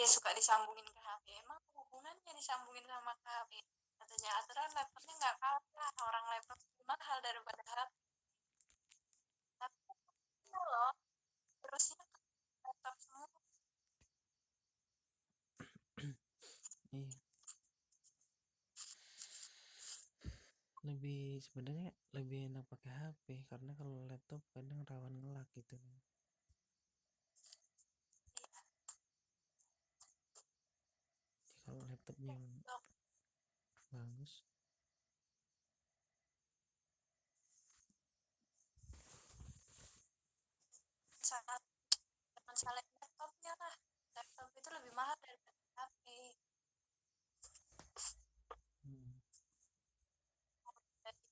suka disambungin ke HP. Emang hubungannya disambungin sama ke HP? Katanya aturan laptopnya nggak kalah, orang laptop mahal daripada HP. Tapi loh, terusnya laptop semua. Iya. Sebenarnya lebih enak pakai HP karena kalau laptop kadang rawan ngelak gitu kan. Kalau laptopnya yang bagus, masalah laptopnya lah. Laptop itu lebih mahal daripada HP. Jadi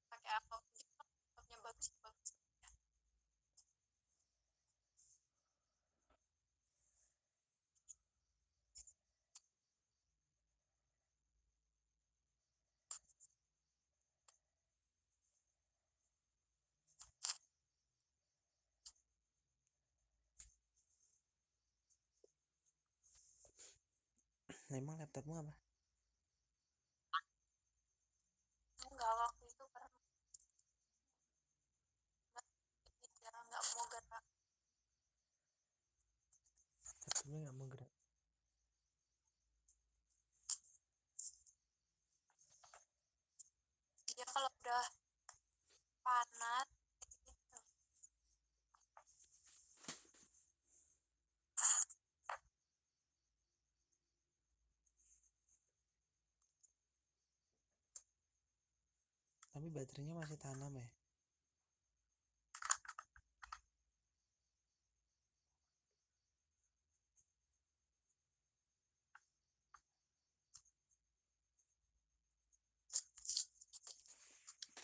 pakai apapun juga laptopnya bagus. emang laptopmu apa? Enggak, waktu itu pernah nggak mau gerak. Laptopnya nggak mau gerak. Dia kalau udah panas gitu. Tapi baterainya masih tanam ya?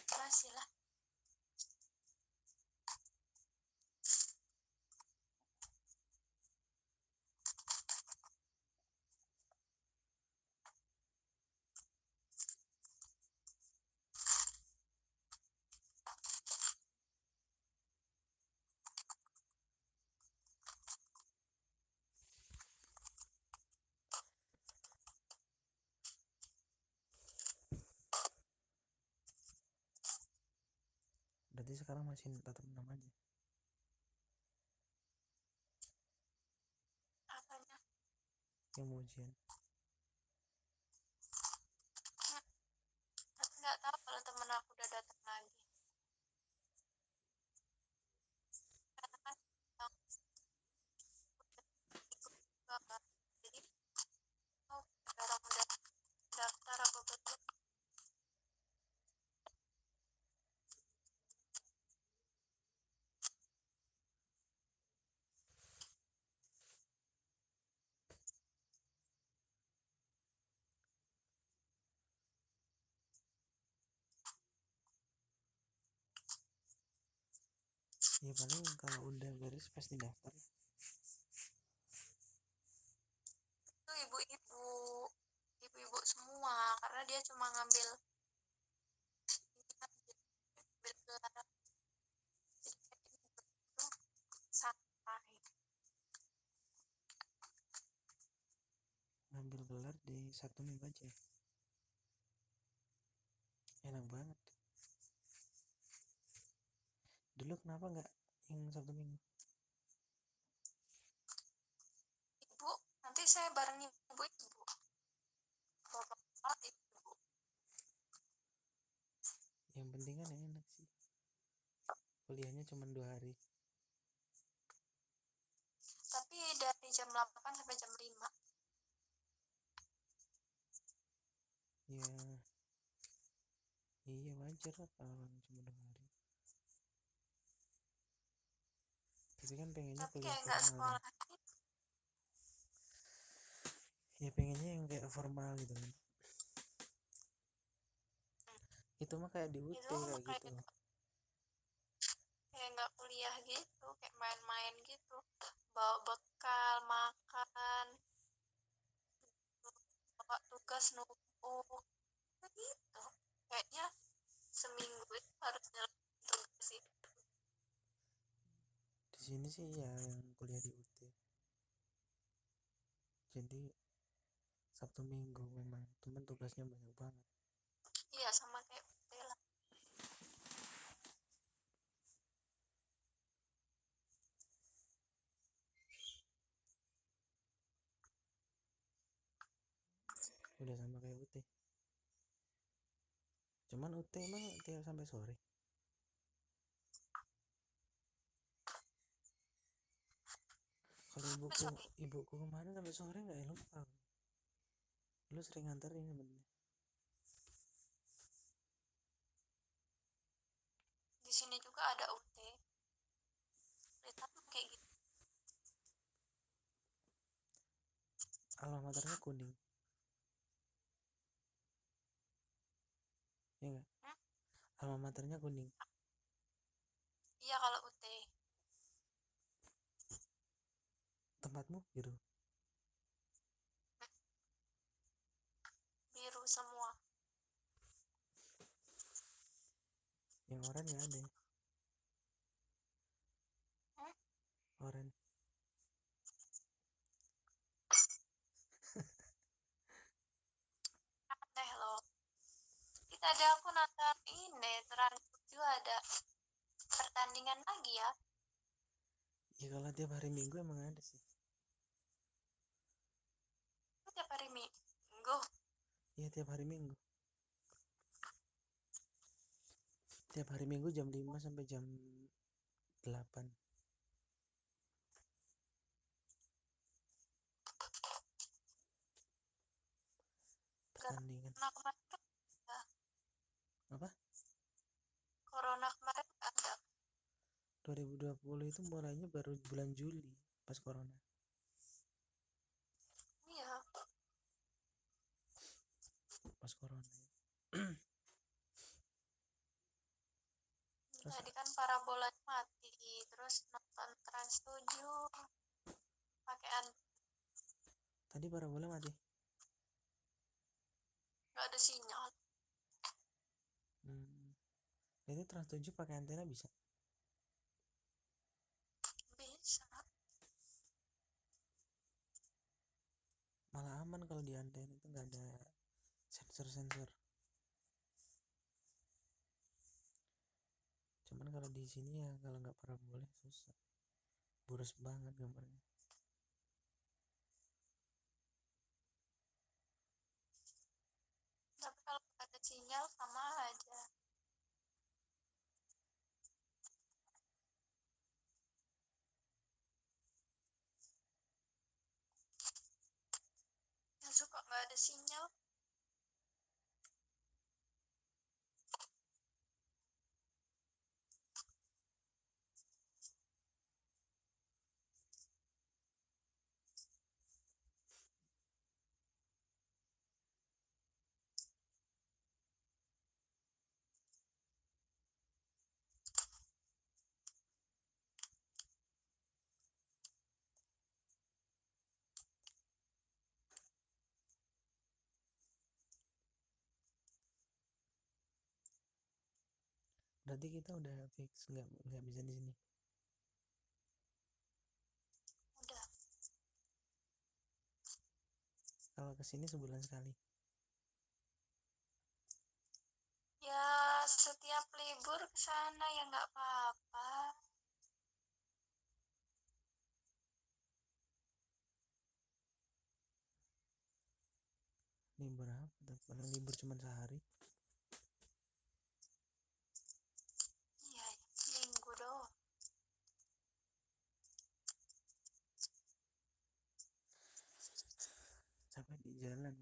Masih lah. Berarti sekarang masih tetap 6 aja. Apanya? Yang mau ujian. Tapi nggak tahu kalau temen aku udah datang lagi. Karena kan yang ikut juga, jadi oh, orang udah daftar apa betul. Ya paling kalau udah beres pasti daftar. Itu ibu-ibu semua, karena dia cuma ngambil gelar, itu santai. Ngambil gelar di satu minggu aja. Enak banget. Dulu kenapa nggak yang Sabtu Minggu? Ibu, nanti saya barengin ibu. Bapak ibu. Yang penting kan enak sih. Kuliahnya cuma 2 hari. Tapi dari jam 8 sampai jam 5. Ya, iya wajar lah kalau cuma 2 hari. Tapi kan pengennya Tapi kuliah kayak nggak formal sekolah. kan. Ya pengennya yang kayak formal gitu kan. Itu mah kayak di UT Itu kayak kayak gitu. kayak nggak kuliah gitu, kayak main-main gitu, bawa bekal makan, bawa tugas numpuk gitu. Kayaknya seminggu itu harus nyelesain tugas itu. Di sini sih ya yang kuliah di UT. Jadi Sabtu Minggu memang teman tugasnya banyak banget. Iya, sama kayak Bella. Udah sama kayak UT. Cuman UT emang tiap sampai sore. Kalau ibuku kemarin sampai sore nggak ya, lupa. Lu sering nganterin sebenarnya. Di sini juga ada UT. Tapi kayak gitu. Alma maternya kuning. Ya nggak? Hmm? Alma maternya kuning. Iya kalau UT. Tempatmu biru. Biru semua. Yang oranye nggak ada ya? Hmm? Oranye. Aneh loh. Tadi aku nonton ini Trans 7 ada pertandingan lagi ya. Ya kalau tiap hari Minggu emang ada sih. Tiap hari Minggu. Iya tiap hari Minggu. Tiap hari Minggu jam 5 sampai jam 8. Pertandingan. Corona kemarin kan ada. Apa? Corona kemarin ada. 2020 itu mulainya baru bulan Juli pas corona. Iya. Pas corona. Terus Tadi kan parabolanya mati. Terus nonton Trans 7 pakai tadi parabola mati. nggak ada sinyal. Itu Trans 7 pakai antena bisa. Bisa. Malah aman kalau di antena itu nggak ada sensor. Cuman kalau di sini ya kalau nggak parabola susah. Boros banget gambarnya. Tapi kalau nggak ada sinyal sama aja. Yang suka nggak ada sinyal. Berarti kita udah fix nggak bisa di sini. Udah. Kalau kesini sebulan sekali. Ya setiap libur ke sana ya nggak apa-apa. Libur apa tuh? Paling libur cuma sehari. Iya, minggu doang. Sampai di jalan.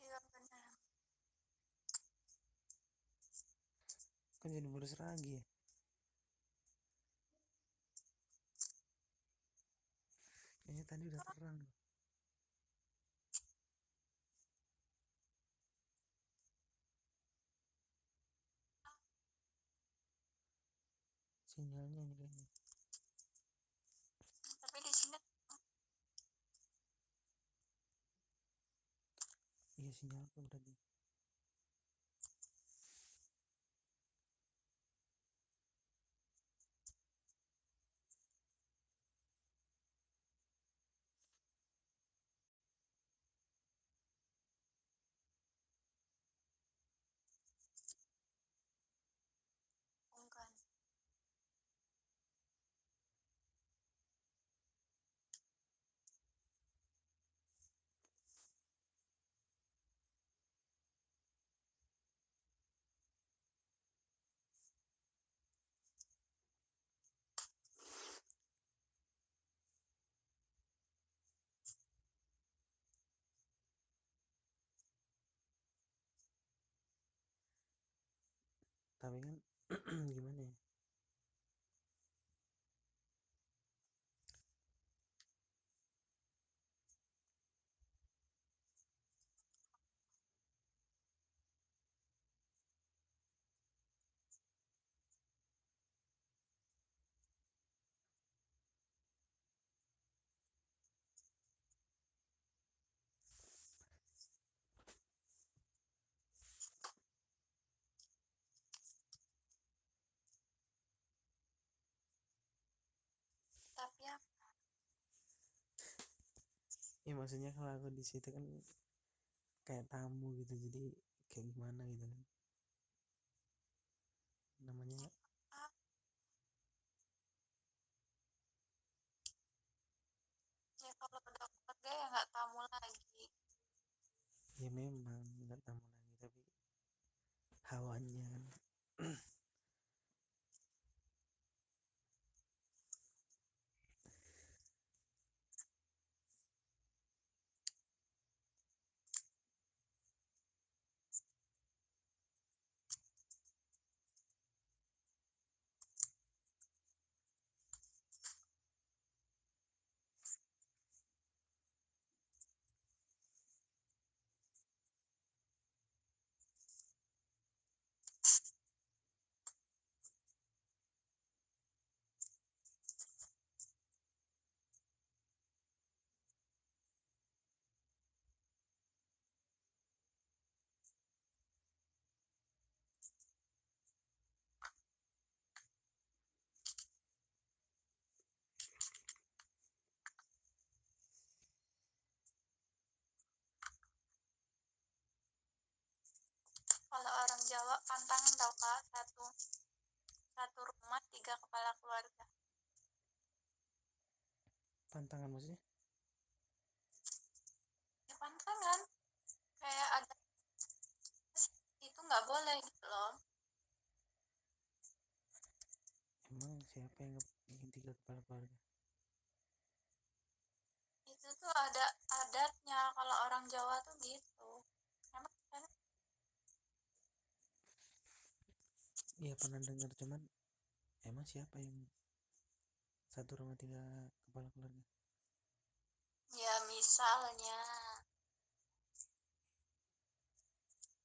Iya benar. Kan jadi boros lagi ya. Kayaknya tadi udah terang. sinyalnya ini kayaknya. Tapi di sini Iya sinyalku berarti. bukan. Tapi kan gimana ya, Tapi ya ya maksudnya kalau aku di situ kan kayak tamu gitu, jadi kayak gimana gitu kan namanya. ah, ya kalau udah keluarga ya nggak tamu lagi. Ya memang nggak tamu lagi, tapi hawanya kan. Kalau orang Jawa pantangan tau kak, satu rumah 3 kepala keluarga. Pantangan maksudnya Ya pantangan kayak ada itu nggak boleh gitu loh. emang siapa yang ingin 3 kepala keluarga? Itu tuh ada adatnya kalau orang Jawa tuh gitu. Emang kan Iya pernah dengar, cuman emang siapa yang satu rumah 3 kepala keluarga? ya misalnya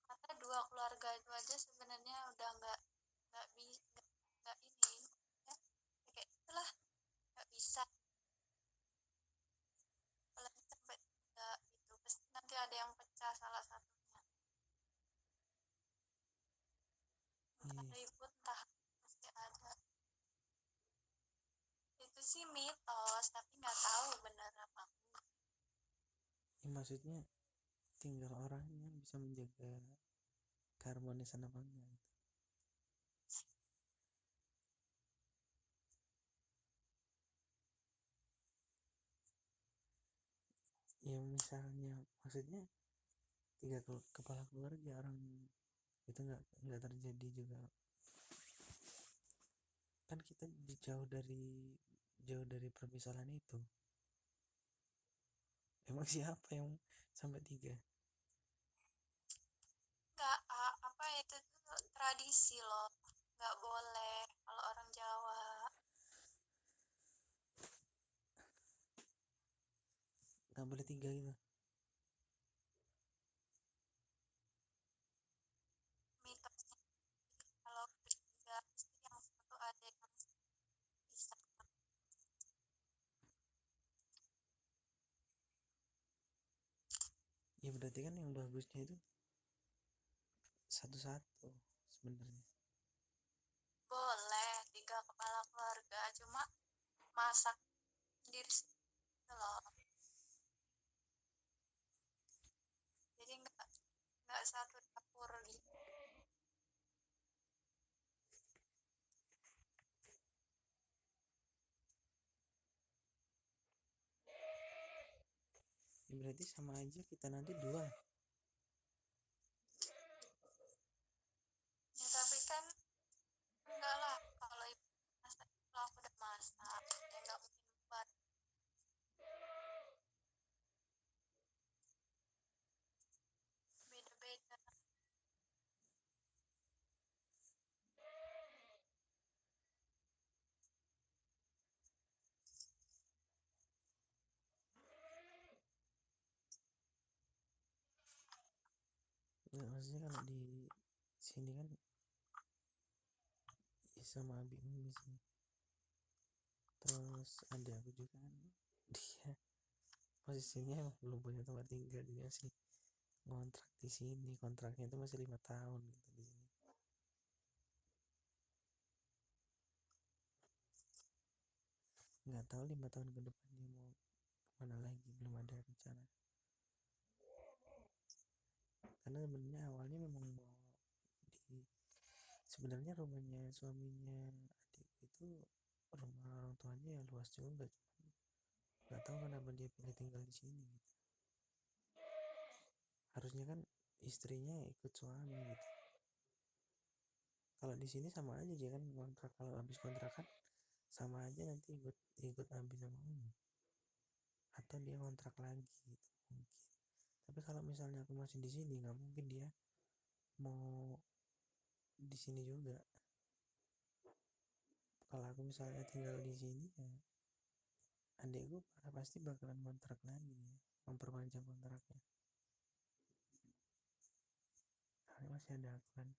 karena 2 keluarga itu aja sebenarnya udah nggak bisa nggak ini ya kayak itulah nggak bisa apalagi sampai 3 gitu pasti nanti ada yang pecah salah satunya entah Ih, ribut entah pasti ada itu sih mitos tapi nggak tahu benar apa enggak. ya maksudnya tinggal orangnya bisa menjaga keharmonisan apa enggak gitu. Ya misalnya maksudnya 3 kepala keluarga orang itu nggak terjadi juga, kan kita jauh dari permisalan itu. Emang siapa yang sampai 3? Nggak apa itu tuh tradisi loh nggak boleh kalau orang Jawa Nggak boleh 3 gitu. mitosnya kalau 3 pasti yang satu ada yang berarti kan yang bagusnya itu satu-satu sebenarnya. Boleh 3 kepala keluarga, cuma masak sendiri gitu loh. Jadi nggak satu dapur gitu. Ya, berarti sama aja kita nanti 2. Ya tapi kan enggak lah, kalau ibu masak, kalau aku udah masak ya nggak mungkin buat beda-beda. Nggak, maksudnya kalau di sini kan ya sama Abi Umi sih. Terus ada aku juga kan, dia posisinya belum punya tempat tinggal, dia sih ngontrak di sini, kontraknya itu masih 5 tahun gitu di sini. Nggak tahu 5 tahun ke depan dia mau kemana lagi, belum ada rencana. Karena sebenarnya awalnya memang mau di, sebenarnya rumahnya suaminya adik itu rumah orang tuanya ya luas juga, cuman nggak tahu kenapa dia pilih tinggal di sini gitu. Harusnya kan istrinya ikut suami gitu. Kalau di sini sama aja dia kan kontrak, kalau habis kontrakan sama aja nanti ikut habis sama Umi, atau dia kontrak lagi gitu mungkin. Tapi kalau misalnya aku masih di sini nggak mungkin dia mau di sini juga. Kalau aku misalnya tinggal di sini ya adikku pasti bakalan kontrak lagi ya, memperpanjang kontraknya. Karena masih ada aku kan.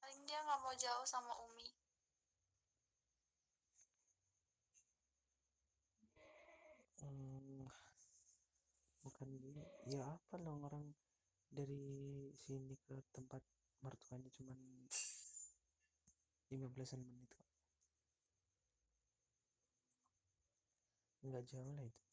Paling dia nggak mau jauh sama Umi. Bukan gitu ya, apa dong, orang dari sini ke tempat mertuanya cuman 15-an menit kok, nggak jauh lah itu.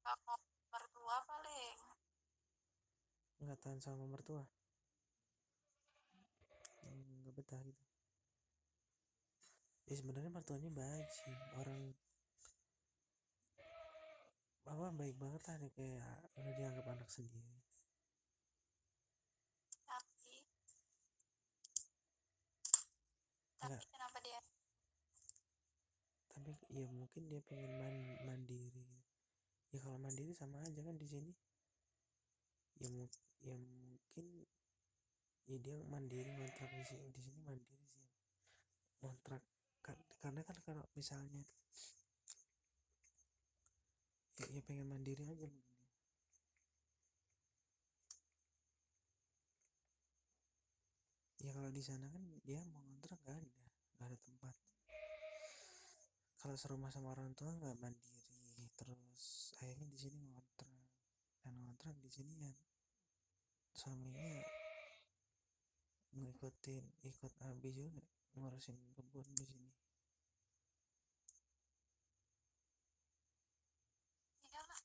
Nggak mau mertua paling. Nggak tahan sama mertua, nggak betah gitu. Ya sebenarnya mertuanya baik sih, orang apa, baik banget lah, kayak udah dianggap anak sendiri. Tapi Nggak, kenapa dia? tapi ya mungkin dia pengen mandiri. Ya kalau mandiri sama aja kan di sini. Ya, ya mungkin ya dia mandiri ngontrak di sini mandiri sih, ngontrak kan, karena kan kalau misalnya ya pengen mandiri aja mungkin. Ya kalau di sana kan dia mau ngontrak nggak ada tempat. Kalau serumah sama orang tua nggak mandiri, terus akhirnya di sini ngontrak, dan ngontrak di sini ya suaminya ikut Abi juga ngurusin kebun di sini. Iyalah,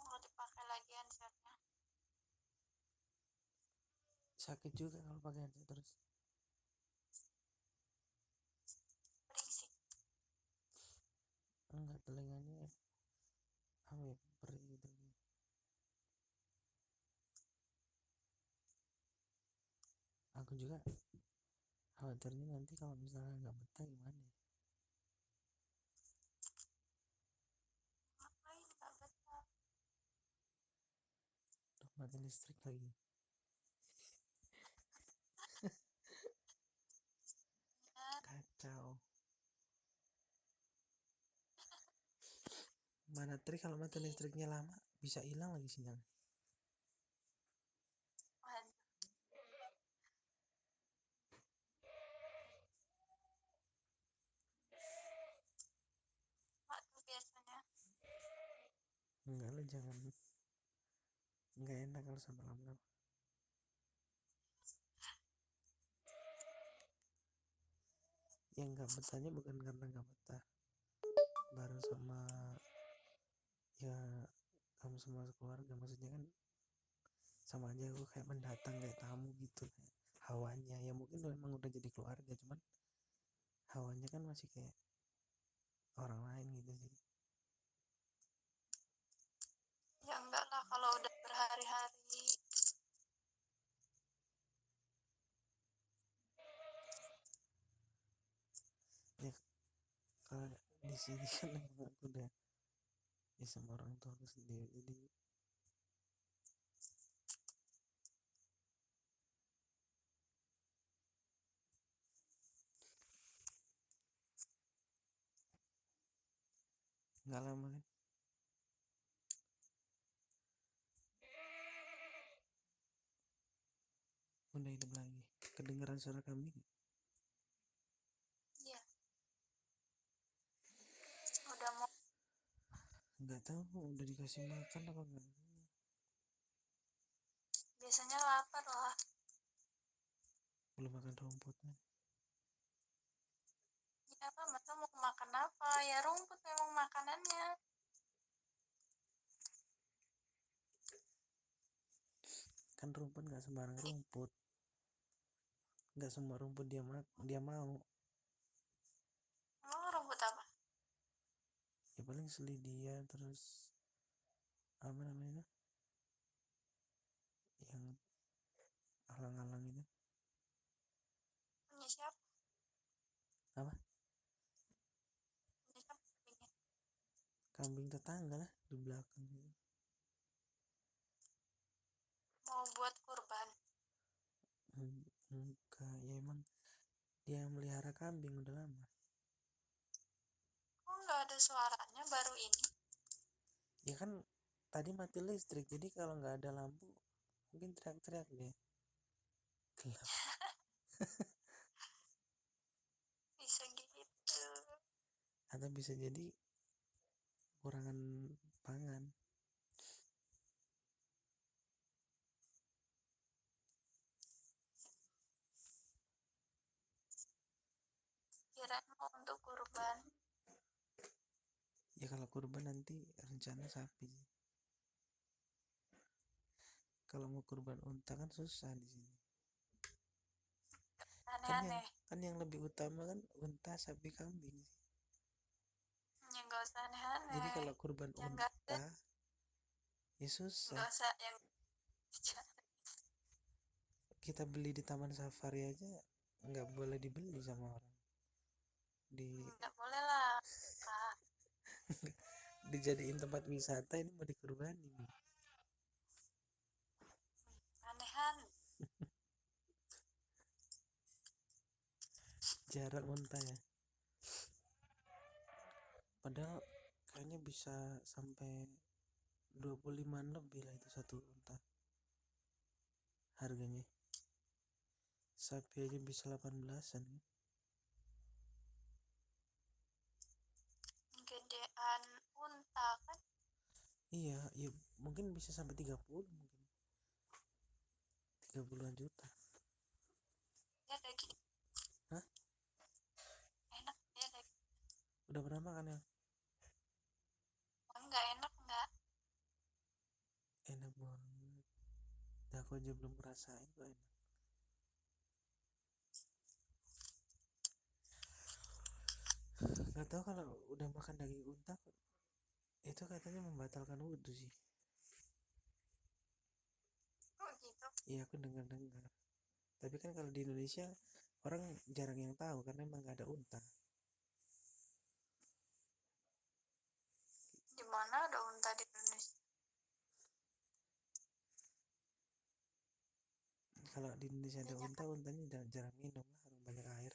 mau dipakai lagi handsetnya. Sakit juga kalau pakai handset terus. Berisik. Enggak, telinganya apa ya, perih gitu. Aku juga khawatirnya nanti kalau misalnya nggak betah gimana ya. mati listrik lagi. Kacau. Mana trik kalau mati listriknya lama bisa hilang lagi sinyal. Waduh. Waduh, biasanya. Enggak lah, jangan. Enggak enak kalau sampai lama-lama. Yang nggak betahnya bukan karena nggak betah bareng sama ya kamu semua keluarga, maksudnya kan sama aja aku kayak mendatang kayak tamu gitu. Hawanya ya mungkin memang udah jadi keluarga, cuman hawanya kan masih kayak orang lain gitu sih. Ya enggak lah kalau udah berhari-hari. Ya kalau di sini kan emang aku udah ya sama orang tua aku sendiri, jadi nggak lama kan udah hidup lagi. Kedengeran suara kambing? Iya. Udah mau. Nggak tahu udah dikasih makan apa enggak. Biasanya lapar lah. Belum makan rumput kan. Ya apa, masa mau makan apa? Ya rumput memang makanannya. Kan rumput nggak sembarang rumput, nggak semua rumput dia mau. Emang rumput apa? Ya paling selidia, terus apa namanya yang alang-alang itu Punya siapa? apa, Punya siapa kambingnya? kambing tetangga lah di belakang gitu. Mau buat kurban. Enggak, ya emang dia melihara kambing udah lama. Kok nggak ada suaranya baru ini? Ya kan tadi mati listrik, jadi kalau nggak ada lampu mungkin teriak-teriak deh, gelap. Bisa gitu. Atau bisa jadi kurangan pangan. Kirain mau untuk kurban. Ya kalau kurban nanti rencana sapi. Kalau mau kurban unta kan susah di sini. Aneh-aneh. Kan yang lebih utama kan unta, sapi, kambing. Ya nggak usah aneh-aneh. Jadi kalau kurban Yang nggak ada. unta ya susah. Nggak usah yang. Kita beli di taman safari aja nggak boleh dibeli sama orang. Nggak boleh lah. Pak. Dijadiin tempat wisata, ini mau dikurbani nih. Anehan. Jarak unta ya. Padahal kayaknya bisa sampai 25-an lebih lah itu satu unta harganya. Sapi aja bisa 18-an kan. Gedean unta kan. Iya, ya mungkin bisa sampai 30, mungkin 30-an juta. Ya daging. Hah? Enak ya daging. Udah pernah makan ya? Enggak enak enggak. Enak banget. Aku aja belum ngerasain kok enak. Gak tau kalau udah makan daging unta itu katanya membatalkan wudhu sih. Oh gitu. Iya aku dengar. Tapi kan kalau di Indonesia orang jarang yang tahu karena emang gak ada unta. Di mana ada unta di Indonesia? kalau di Indonesia ada Jadinya unta, untanya jarang minum lah, harus banyak air.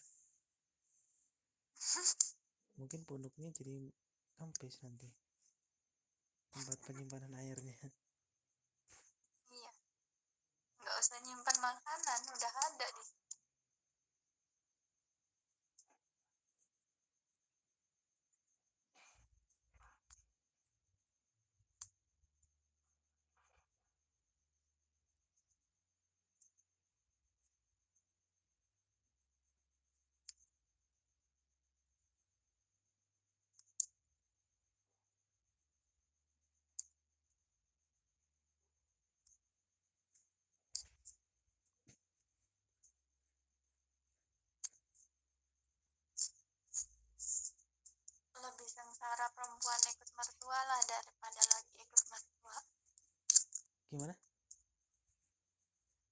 Mungkin punduknya jadi kampes nanti, tempat penyimpanan airnya. iya, nggak usah nyimpan makanan, udah ada di situ. Lebih sengsara perempuan ikut mertua lah daripada laki ikut mertua. Gimana?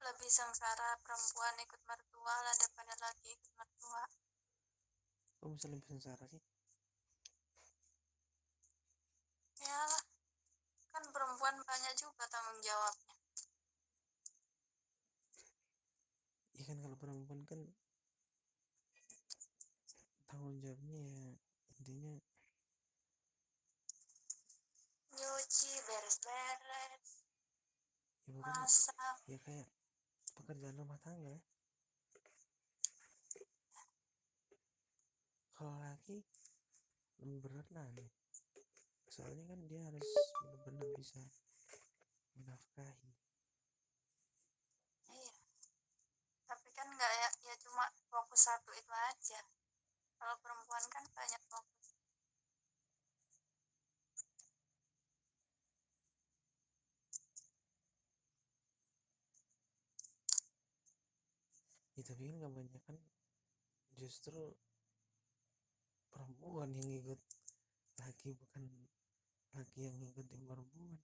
Lebih sengsara perempuan ikut mertua lah daripada laki ikut mertua. Kok bisa lebih sengsara sih? Ya lah, kan perempuan banyak juga tanggung jawabnya. Ya kan kalau perempuan kan tanggung jawabnya ya intinya Nyuci, beres-beres, ya bukan, masak. ya kayak pekerjaan rumah tangga ya. Kalau laki lebih berat lah nih, soalnya kan dia harus benar-benar bisa menafkahi. Iya, tapi kan nggak ya, ya cuma fokus satu itu aja. Kalau perempuan kan banyak fokus. Ya tapi kan kebanyakan justru perempuan yang ikut laki, bukan laki yang ngikutin perempuan.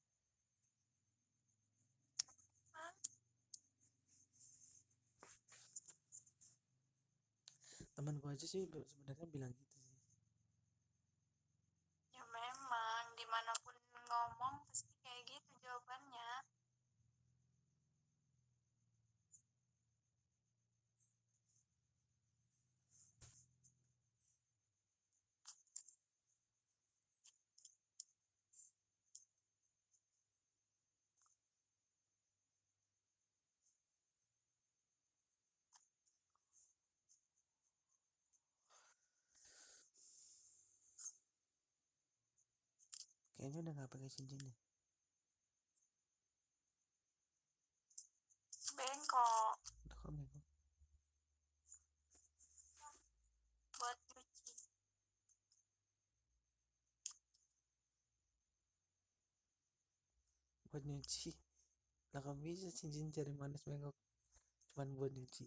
Hah? Temanku aja sih sebenarnya bilang gitu sih. Ya memang, dimanapun ngomong pasti kayak gitu jawabannya. Kayaknya udah nggak pakai cincin deh. Bengkok Udah kok bengkok. buat nyuci. Buat nyuci lah, kamu bisa cincin jari manis bengkok cuman buat nyuci?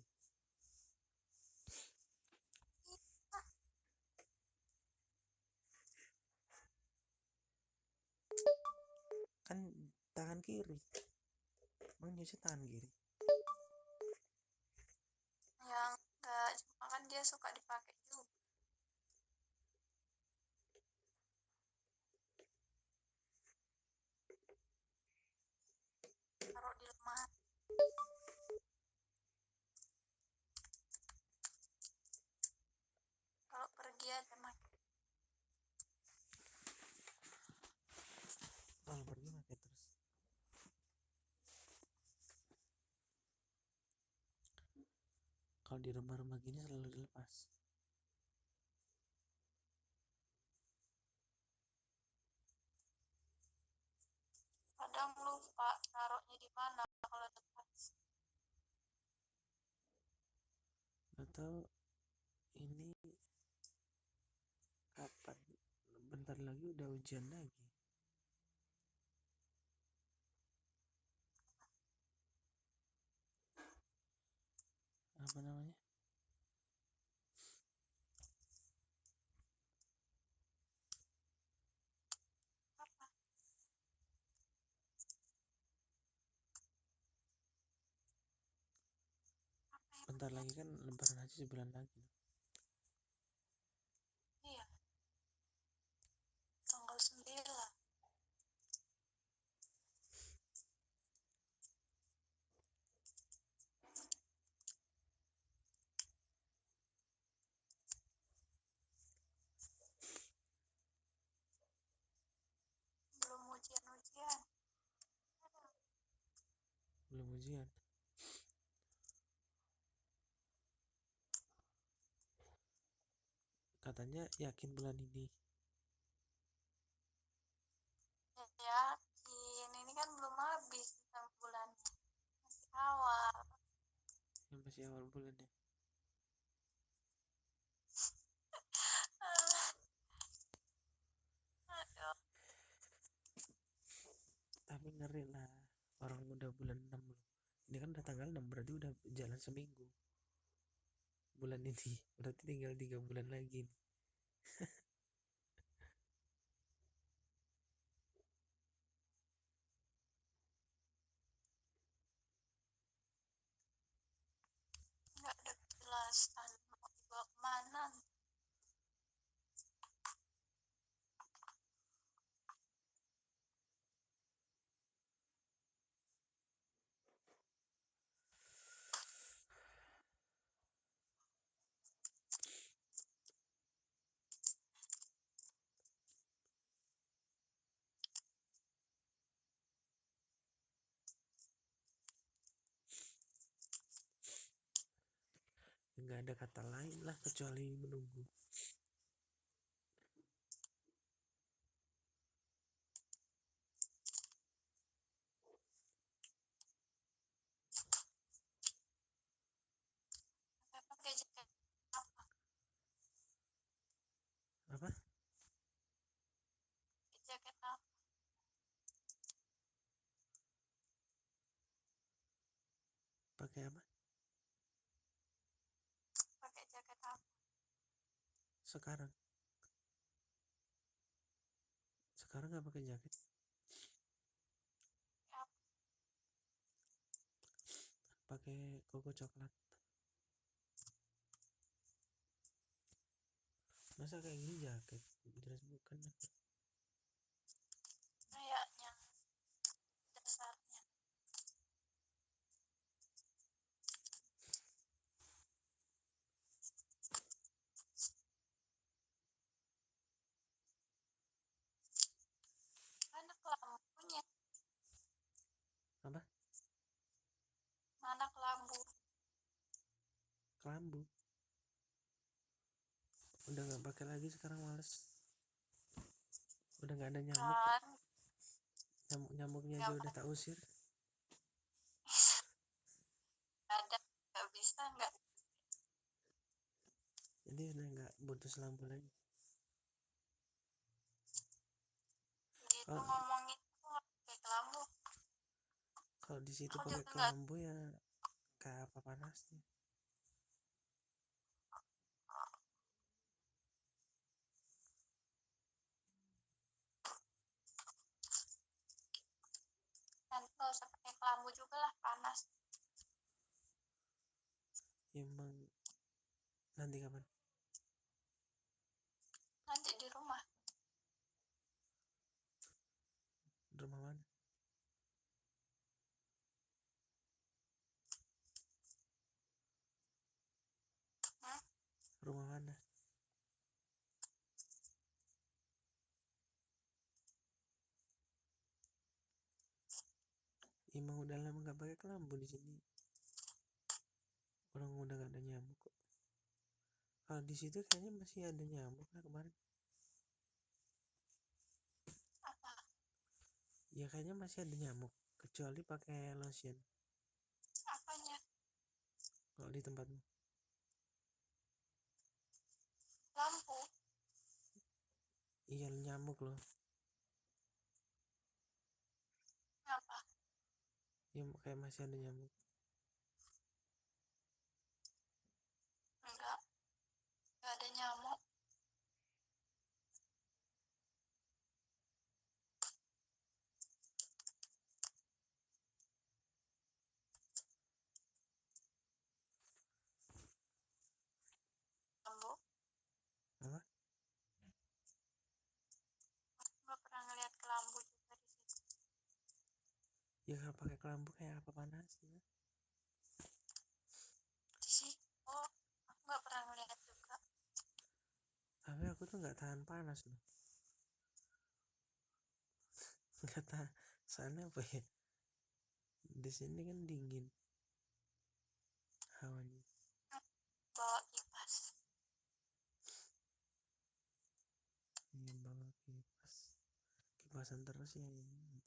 Kan tangan kiri, emang nyuci tangan kiri? Yang enggak, cuma kan dia suka dipakai juga. Taruh di lemari. Kalau pergi aja pakai. Kalau pergi pakai terus. Kalau di rumah-rumah gini selalu dilepas. Kadang lupa taruhnya di mana kalau lepas. Atau ini kapan? Bentar lagi udah ujian lagi. Apa namanya? Apa? Apa yang Bentar ujian? lagi kan lebaran haji, sebulan lagi. Iya, tanggal 9. ujian. Katanya yakin bulan ini. Yakin, ini kan belum habis bulannya, masih awal. Ya, masih awal bulan ya. Aduh, Tapi ngeri lah, orang udah bulan 6 loh. Ini kan udah tanggal 6, berarti udah jalan seminggu bulan ini. Berarti tinggal 3 bulan lagi nih. nggak ada kejelasan mau dibawa kemana. Nggak ada kata lain lah kecuali menunggu. Saya pakai jaket apa? Apa? Pakai jaket apa? Pakai apa? Pakai jaket apa? Sekarang nggak pakai jaket. Apa? Pakai koko coklat. Masa kayak gini jaket? Jelas bukan. Kayaknya dasarnya. Mana kelambunya? Apa? Mana kelambu? Kelambu. Udah nggak pakai lagi sekarang, males. Udah nggak ada nyamuk. Kan Nyamuknya nggak aja udah tak usir. ada, nggak bisa, nggak Jadi udah nggak butuh selampu lagi. gitu Kalau ngomongin tuh pakai kelambu. di situ Aku pakai juga nggak. kelambu ya kayak apa panasnya. Nanti nggak usah pakai kelambu juga lah, panas. Emang nanti kapan? Nanti di rumah. Rumah mana? Hmm? Rumah mana? Emang udah lama nggak pakai kelambu di sini. Orang udah nggak ada nyamuk kok. Kalau di situ kayaknya masih ada nyamuk lah kemarin. Apa? Ya kayaknya masih ada nyamuk, kecuali pakai lotion. Apanya? Kalau di tempatmu? Lampu. Iya nyamuk loh. Apa? Ya kayak masih ada nyamuk. Nggak ada nyamuk. Lampu. Apa? Aku nggak pernah ngeliat kelambu juga di situ. Ya kalau pakai kelambu kayak apa panasnya? Di situ. Aku nggak pernah ngeliat juga. Tapi aku tuh nggak tahan panas loh. Nggak tahan. Soalnya apa ya? Di sini kan dingin hawanya. bawa kipas. Iya, bawa kipas. Kipasan terus ya ini.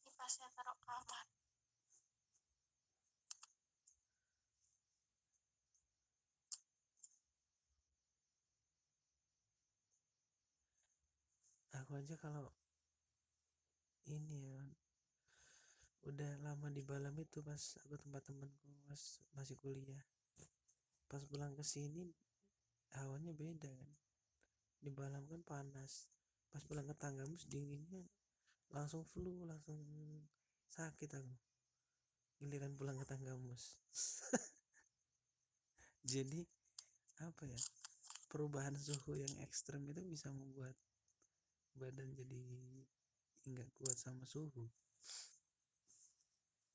Kipasnya taruh kamar. Aku aja kalau ini ya udah lama di Balam itu pas aku tempat temanku pas masih kuliah. Pas pulang ke sini hawanya beda kan. Di Balam kan panas. Pas pulang ke Tanggamus dinginnya langsung flu, langsung sakit aku. Giliran pulang ke Tanggamus. Jadi apa ya? Perubahan suhu yang ekstrem itu bisa membuat badan jadi nggak kuat sama suhu.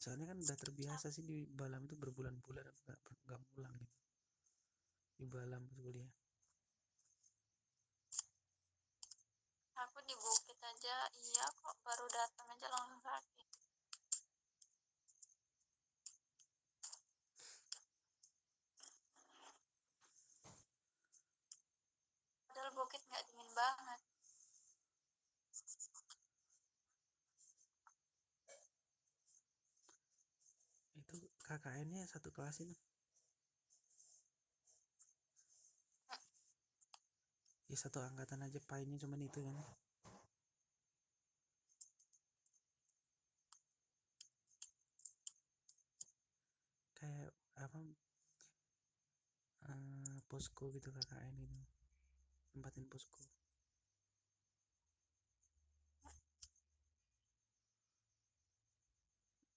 Soalnya kan udah terbiasa sih di Balam itu berbulan-bulan nggak pulang gitu. Di Balam pas kuliah. Aku di bukit aja, iya kok baru datang aja langsung sakit. Padahal bukit nggak dingin banget. Itu KKN-nya satu kelas itu. Ya satu angkatan aja painnya cuman itu kan. Kayak apa posko gitu KKN gitu. Tempatin posko.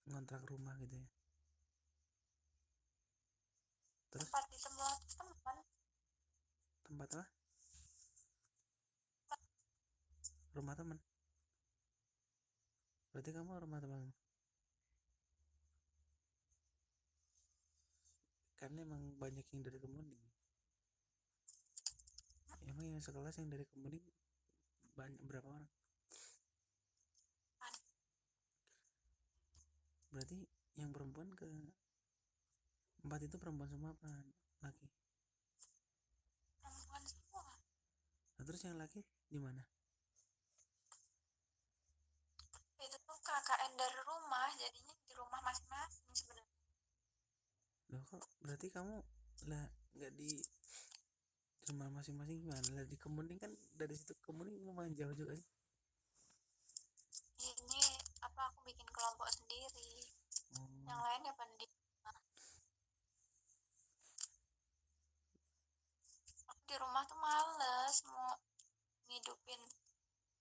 Ngontrak rumah gitu ya. Terus Tempat di sebelah teman. tempat apa? Rumah teman. Berarti kamu rumah teman. Karena emang banyak yang dari Kemuning. Emang yang sekelas yang dari Kemuning banyak berapa orang? Berarti yang perempuan ke empat itu perempuan semua apa laki? Perempuan semua. Nah, terus yang laki di mana? Itu tuh KKN dari rumah, jadinya di rumah masing-masing sebenarnya. Loh kok berarti kamu lah nggak di rumah masing-masing gimana? Lah di Kemuning kan dari situ ke Kemuning lumayan jauh juga sih. Ini apa aku bikin kelompok sendiri. Yang Oh, lain ya pendidik. Aku di rumah tuh males mau ngidupin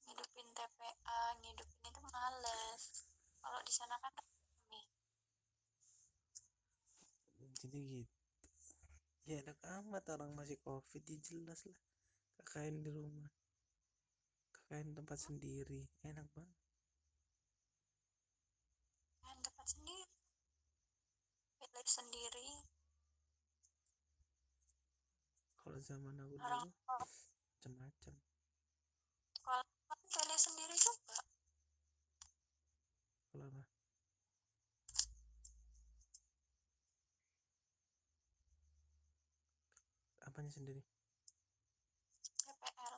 ngidupin TPA, ngidupin itu males. Kalau di sana kan nih. jadi gitu. Ya enak amat orang masih COVID ya jelas lah. KKN di rumah. KKN tempat sendiri. Enak banget. Kan dapat sendiri, pilih sendiri. Kalau zaman aku Orang dulu macam-macam. kalau kan pilih sendiri juga. Kalau apa? Apanya sendiri? PPL.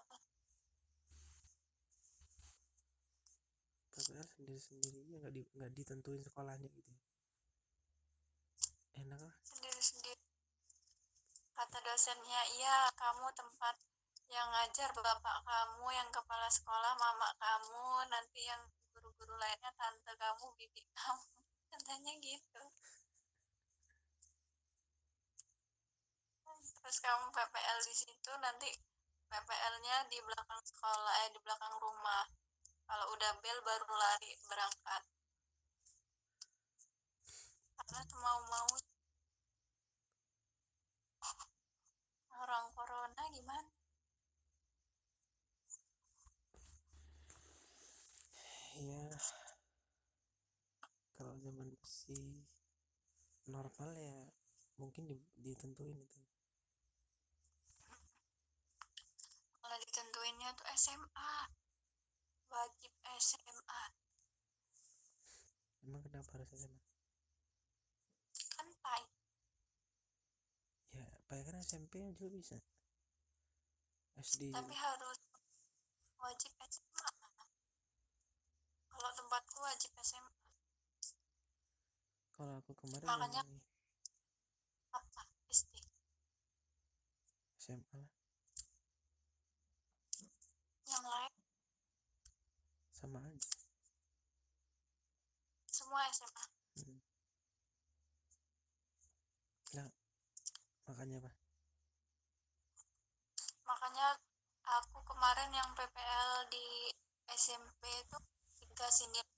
PPL sendiri-sendiri ya nggak ditentuin sekolahnya gitu. Enak lah. Sendiri-sendiri. Kata dosennya, iya kamu tempat yang ngajar bapak kamu, yang kepala sekolah mama kamu, nanti yang guru-guru lainnya tante kamu, bibi kamu. Katanya gitu. Terus kamu PPL di situ, nanti PPL-nya di belakang sekolah, di belakang rumah. Kalau udah bel baru lari berangkat. Karena semau-mau orang corona gimana? Ya kalau zaman masih normal ya mungkin ditentuin itu. Kalau ditentuinnya tuh SMA, wajib SMA. Emang kenapa harus SMA? Kan pai. Ya pakai kan SMP juga bisa. SD Tapi juga. harus wajib SMA. Kalau tempatku wajib SMA. Kalau aku kemarin Makanya yang apa? SD. SMA lah, Yang lain sama aja. semua SMA. Lah makanya apa? Makanya aku kemarin yang PPL di SMP itu dikasih nilai,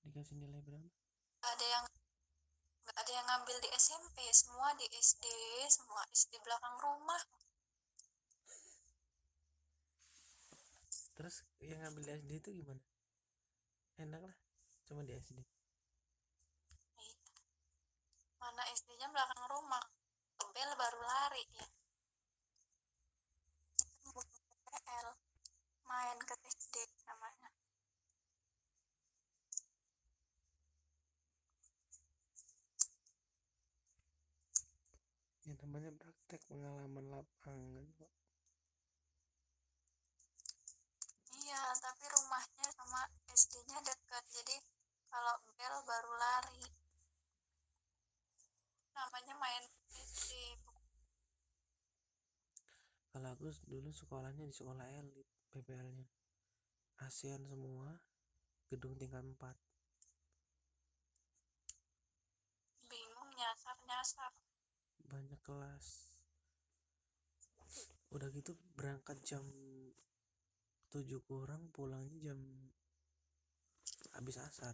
Dikasih nilai berapa? ada yang nggak ada yang ngambil di SMP, semua di SD, semua SD belakang rumah. Terus yang ngambil di SD itu gimana? Enak lah, cuma di SD. Mana SD-nya belakang rumah, bel baru lari ya. Bukan PPL, main ke SD namanya. Ya namanya praktek pengalaman lapangan kok. Iya, tapi rumahnya sama SD-nya dekat, jadi kalau bel baru lari. Namanya main SD. Kalau aku dulu sekolahnya di sekolah elit, PPL-nya ASEAN semua, gedung tingkat 4. Bingung nyasar Banyak kelas. Udah gitu berangkat jam 7 kurang, pulangnya jam habis asar.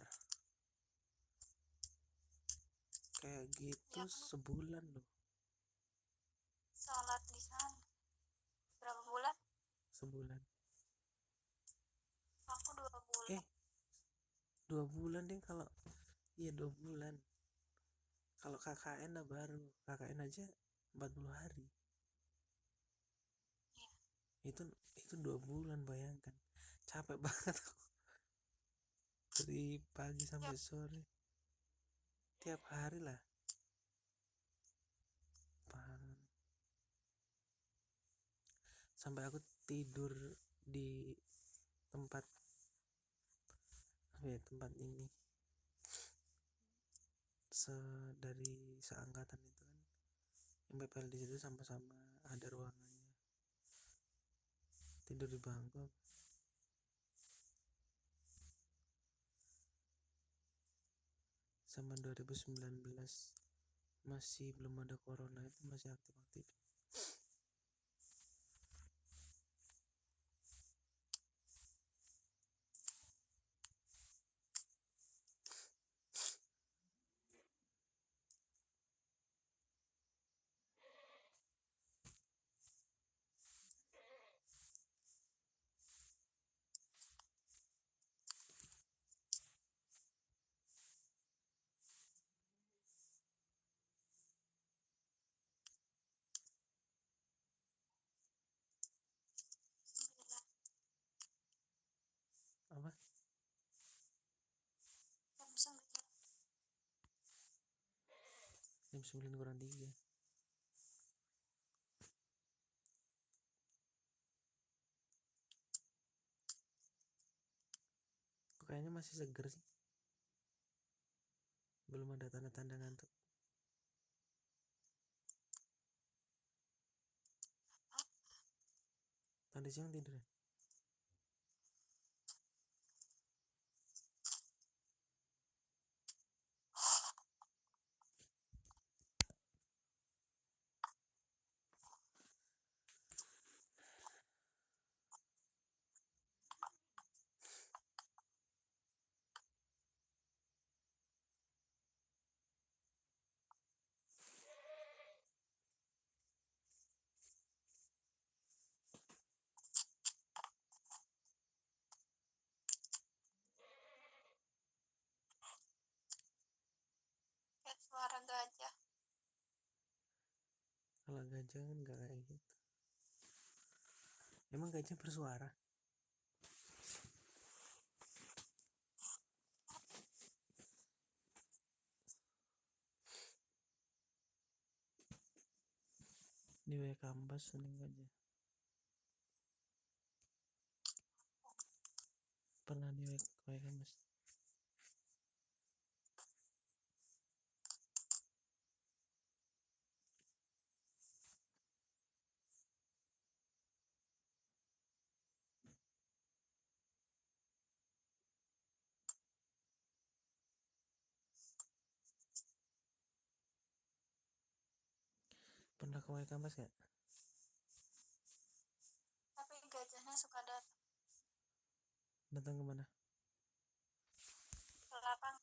Kayak gitu ya. sebulan loh. Sholat di sana berapa bulan? Sebulan. Aku 2 bulan. 2 bulan deh kalau. Iya 2 bulan. Kalau KKN lah baru. KKN aja 40 hari. Iya. Itu 2 bulan, bayangkan. Capek banget aku. Dari pagi sampai sore. Tiap hari lah. Paham. Sampai aku tidur di tempat tempat ini dari seangkatan itu kan, yang PPL di situ sama-sama ada ruangannya, tidur di bangku. Sama 2019 masih belum ada corona itu masih aktif-aktif. Apa? Jam 9 kurang 3. Kayaknya masih seger sih, belum ada tanda-tanda ngantuk. Tadi siang tidur ya? Kayak suara gajah. Kalau gajah kan gak kayak gitu. Emang gajah bersuara? di WK Ambas Senin aja. Pernah di WK Ambas? Pernah ke WK Ambas gak? Tapi gajahnya suka Datang kemana? ke lapang.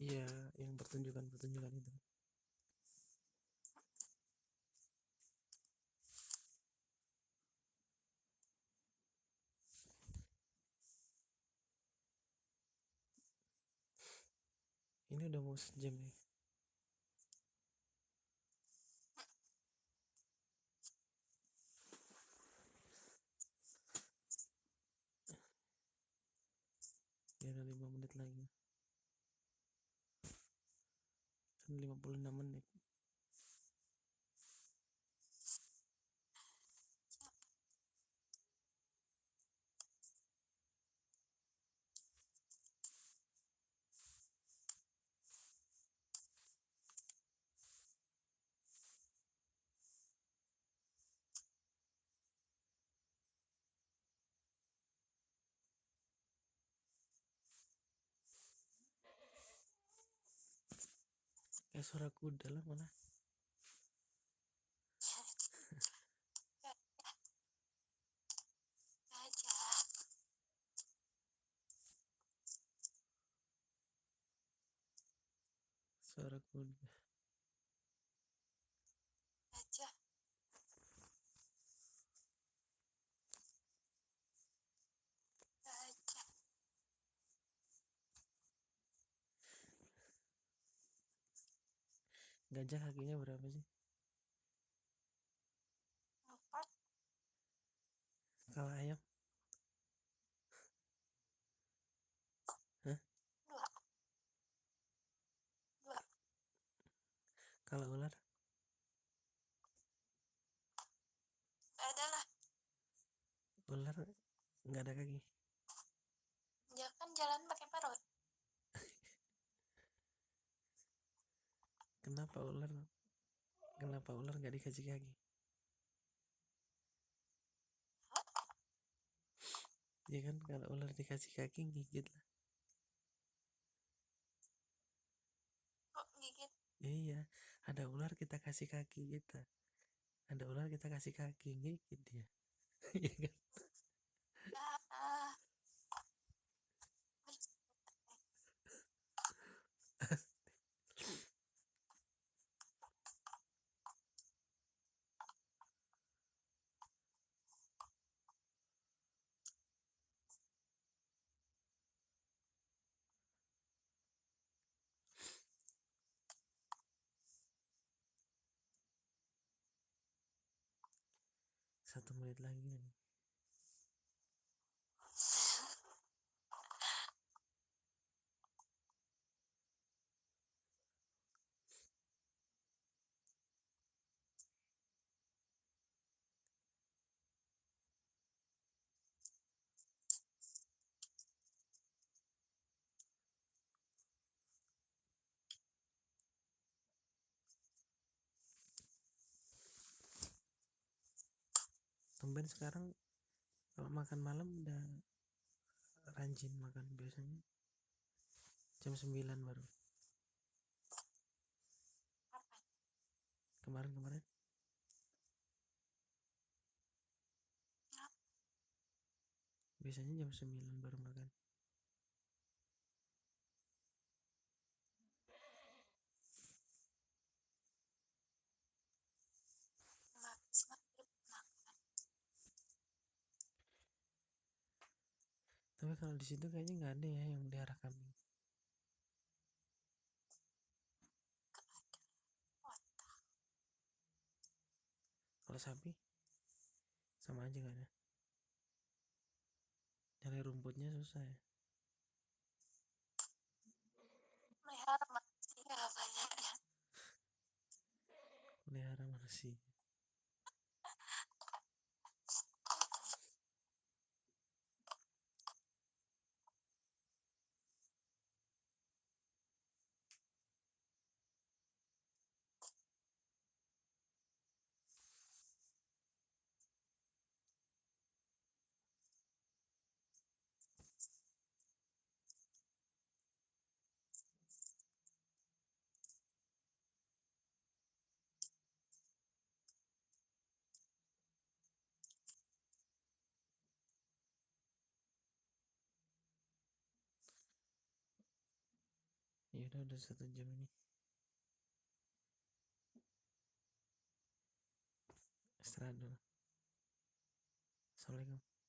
Iya, yang pertunjukan itu. Ini udah mau sejam nih. Ya ada 5 menit lagi. Kan 56 menit. Kayak suara kuda lah malah. Gajah. Suara kuda. Gajah. Gajah. Gajah kakinya berapa sih? 4. Kalau ayam? Hah? 2. 2. Kalau ular? Ada lah. Ular nggak ada kaki. Dia kan jalan pakai perut. Kenapa ular nggak dikasih kaki? Ya kan kalau ular dikasih kaki gigit lah. Kok gigit? Iya, ada ular kita kasih kaki kita. Ada ular kita kasih kaki gigit dia. Iya kan? Ah. Satu menit lagi nih. Tumben sekarang kalau makan malam udah rajin makan, biasanya jam 9 baru. Apa? Kemarin biasanya jam 9 baru makan. Habis maghrib makan. Tapi kalau di situ kayaknya nggak ada ya yang melihara kambing. Otak. Kalau sapi sama aja nggak ada. Nyari rumputnya susah ya. Melihara masih ya banyaknya. sih. Ya udah 1 jam ini. Istirahat dulu. Assalamualaikum.